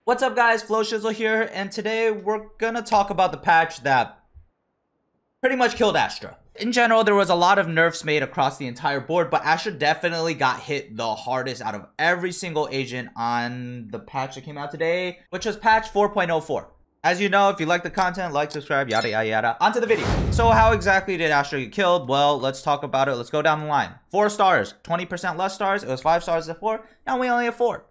What's up guys, FloShizzle here, and today we're gonna talk about the patch that pretty much killed Astra. In general, there was a lot of nerfs made across the entire board, but Astra definitely got hit the hardest out of every single agent on the patch that came out today, which was patch 4.04. As you know, if you like the content, like, subscribe, yada yada yada. Onto the video. So how exactly did Astra get killed? Well, let's talk about it. Let's go down the line. 4 stars, 20% less stars. It was 5 stars before, now we only have 4.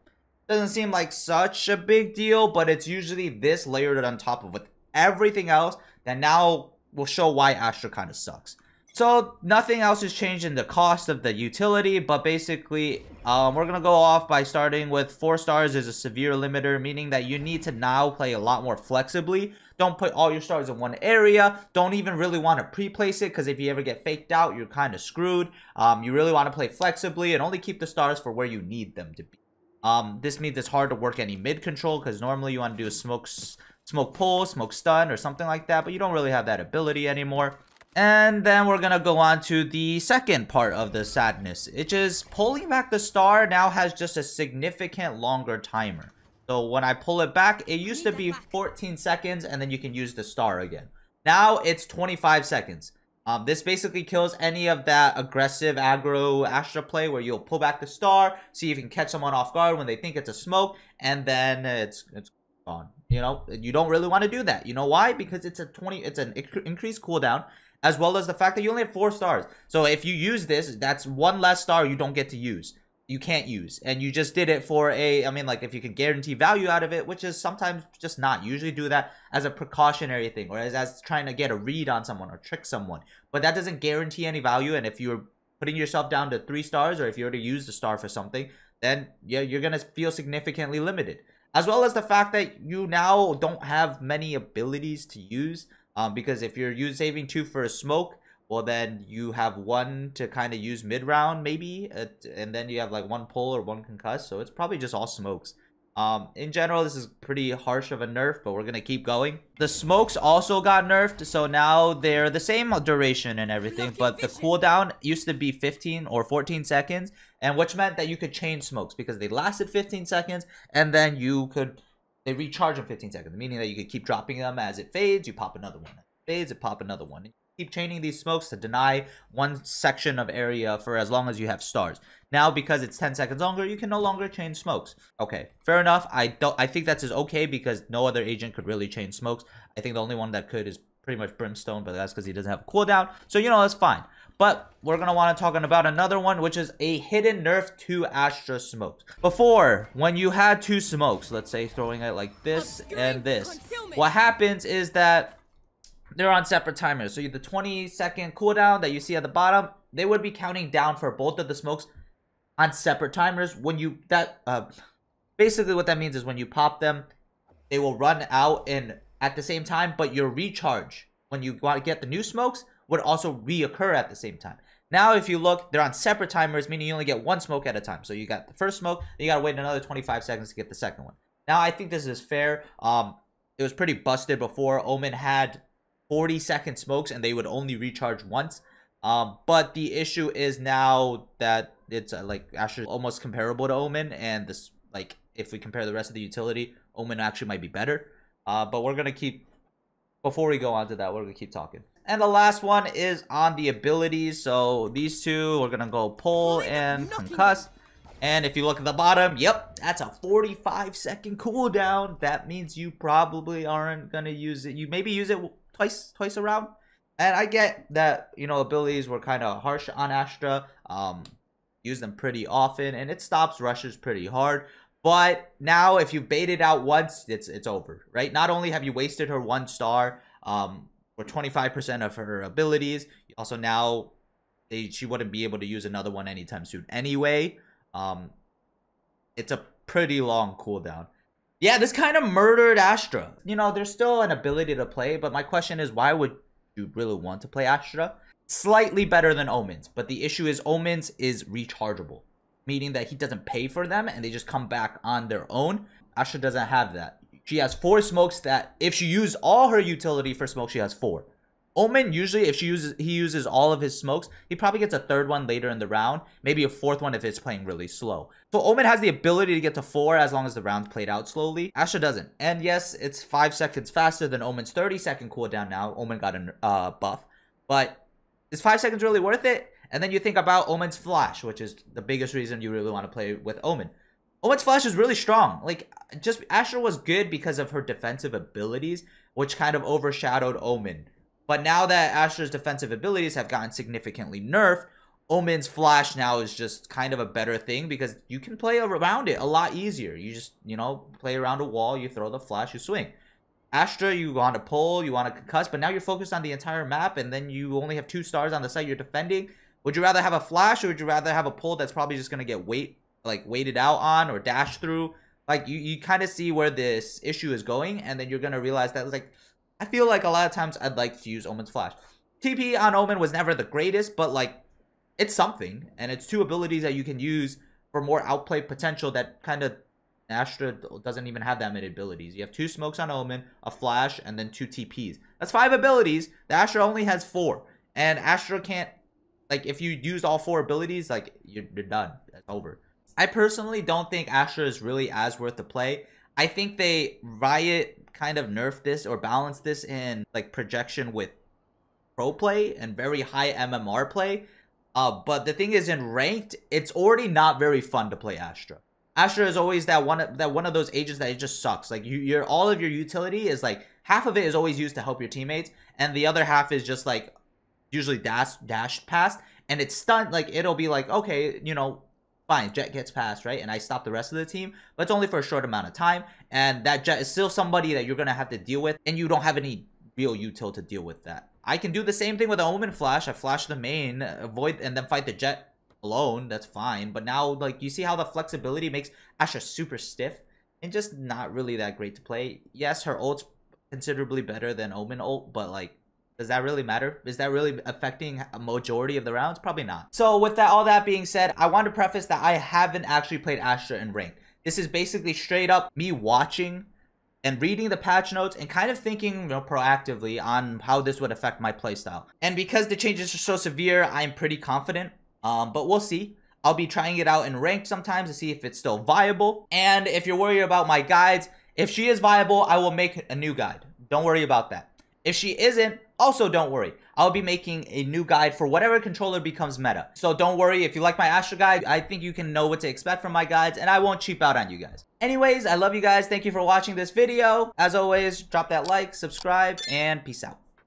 Doesn't seem like such a big deal, but it's usually this layered on top of with everything else that now will show why Astra kind of sucks. So nothing else has changed in the cost of the utility, but basically we're gonna go off by starting with 4 stars is a severe limiter, meaning that you need to now play a lot more flexibly. Don't put all your stars in one area. Don't even really want to pre-place it, because if you ever get faked out, you're kind of screwed. You really want to play flexibly and only keep the stars for where you need them to be. This means it's hard to work any mid control, because normally you want to do a smoke pull, smoke stun, or something like that, but you don't really have that ability anymore. And then we're gonna go on to the second part of the sadness, which is pulling back the star now has just a significant longer timer. So when I pull it back, it used to be 14 seconds, and then you can use the star again. Now it's 25 seconds. This basically kills any of that aggressive aggro Astra play where you'll pull back the star, see if you can catch someone off guard when they think it's a smoke, and then it's gone. You know, you don't really want to do that. You know why? Because it's an increased cooldown, as well as the fact that you only have 4 stars. So if you use this, that's 1 less star you don't get to use. You can't use, and you just did it for a, I mean, like, if you could guarantee value out of it, which is sometimes just not. You usually do that as a precautionary thing, or as trying to get a read on someone or trick someone, but that doesn't guarantee any value. And if you're putting yourself down to 3 stars, or if you already used the star for something, then yeah, you're gonna feel significantly limited, as well as the fact that you now don't have many abilities to use, because if you're saving 2 for a smoke, well, then you have 1 to kind of use mid-round, maybe, and then you have like 1 pull or 1 concuss, so it's probably just all smokes. In general, this is pretty harsh of a nerf, but we're gonna keep going. The smokes also got nerfed, so now they're the same duration and everything, but the cooldown used to be 15 or 14 seconds, and which meant that you could chain smokes because they lasted 15 seconds, and then they recharge in 15 seconds, meaning that you could keep dropping them as it fades. You pop another one, it fades, it pop another one. Keep chaining these smokes to deny 1 section of area for as long as you have stars. Now, because it's 10 seconds longer, you can no longer chain smokes. Okay, fair enough. I think that's just okay, because no other agent could really chain smokes. I think the only one that could is pretty much Brimstone, but that's because he doesn't have a cooldown. So, you know, that's fine. But we're going to want to talk about another one, which is a hidden nerf to Astra smokes. Before, when you had 2 smokes, let's say throwing it like this and this, what happens is that they're on separate timers. So the 20-second cooldown that you see at the bottom, they would be counting down for both of the smokes on separate timers. When you basically what that means is when you pop them, they will run out at the same time, but your recharge when you get the new smokes would also reoccur at the same time. Now, if you look, they're on separate timers, meaning you only get 1 smoke at a time. So you got the first smoke, then you gotta wait another 25 seconds to get the second one. Now, I think this is fair. It was pretty busted before. Omen had 40-second smokes and they would only recharge once, but the issue is now that it's like Astra almost comparable to Omen, and this, like, if we compare the rest of the utility, Omen actually might be better, but we're gonna keep, before we go on to that, we're gonna keep talking. And the last one is on the abilities. So these 2, we're gonna go pull and concuss. And if you look at the bottom, yep, that's a 45-second cooldown. That means you probably aren't gonna use it. You maybe use it twice around. And I get that, you know, abilities were kind of harsh on Astra. Use them pretty often, and it stops rushes pretty hard. But now, if you bait it out once, it's over, right? Not only have you wasted her 1 star for 25% of her abilities, also now she wouldn't be able to use another one anytime soon anyway. It's a pretty long cooldown. Yeah, this kind of murdered Astra. You know, there's still an ability to play, but my question is, why would you really want to play Astra? Slightly better than Omens, but the issue is Omens is rechargeable, meaning that he doesn't pay for them and they just come back on their own. Astra doesn't have that. She has 4 smokes that if she used all her utility for smoke, she has 4. Omen, usually if he uses all of his smokes, he probably gets a third one later in the round, maybe a fourth one if it's playing really slow. So Omen has the ability to get to 4 as long as the round's played out slowly. Astra doesn't. And yes, it's 5 seconds faster than Omen's 30-second cooldown now. Omen got a buff. But is 5 seconds really worth it? And then you think about Omen's flash, which is the biggest reason you really want to play with Omen. Omen's flash is really strong. Like, just Astra was good because of her defensive abilities, which kind of overshadowed Omen. But now that Astra's defensive abilities have gotten significantly nerfed, Omen's flash now is just kind of a better thing because you can play around it a lot easier. You just, you know, play around a wall, you throw the flash, you swing. Astra, you want to pull, you want to concuss, but now you're focused on the entire map and then you only have 2 stars on the site you're defending. Would you rather have a flash or would you rather have a pull that's probably just going to get weighted out on or dashed through? Like, you kind of see where this issue is going, and then you're going to realize that, like, I feel like a lot of times I'd like to use Omen's flash. TP on Omen was never the greatest, but, like, it's something, and it's 2 abilities that you can use for more outplay potential that kind of Astra doesn't even have that many abilities. You have 2 smokes on Omen, a flash, and then 2 TPs. That's 5 abilities. The Astra only has 4, and Astra can't, like, if you use all 4 abilities, like, you're done. It's over. I personally don't think Astra is really as worth the play. I think Riot kind of nerfed this or balanced this in, like, projection with pro play and very high MMR play. But the thing is, in ranked, it's already not very fun to play Astra. Astra is always that one of those agents that it just sucks. Like, all of your utility is, like, half of it is always used to help your teammates, and the other half is just, like, usually dash past, and it's stunned. Like, it'll be like, okay, you know, fine, Jett gets past, right? And I stop the rest of the team, but it's only for a short amount of time. And that Jett is still somebody that you're going to have to deal with, and you don't have any real util to deal with that. I can do the same thing with the Omen flash. I flash the main, avoid, and then fight the Jett alone. That's fine. But now, like, you see how the flexibility makes Astra super stiff and just not really that great to play. Yes, her ult's considerably better than Omen ult, but, like, does that really matter? Is that really affecting a majority of the rounds? Probably not. So with that, all that being said, I want to preface that I haven't actually played Astra in ranked. This is basically straight up me watching and reading the patch notes and kind of thinking, you know, proactively on how this would affect my playstyle. And because the changes are so severe, I'm pretty confident. But we'll see. I'll be trying it out in ranked sometimes to see if it's still viable. And if you're worried about my guides, if she is viable, I will make a new guide. Don't worry about that. If she isn't, also don't worry. I'll be making a new guide for whatever controller becomes meta. So don't worry, if you like my Astra guide, I think you can know what to expect from my guides, and I won't cheap out on you guys. Anyways, I love you guys. Thank you for watching this video. As always, drop that like, subscribe, and peace out.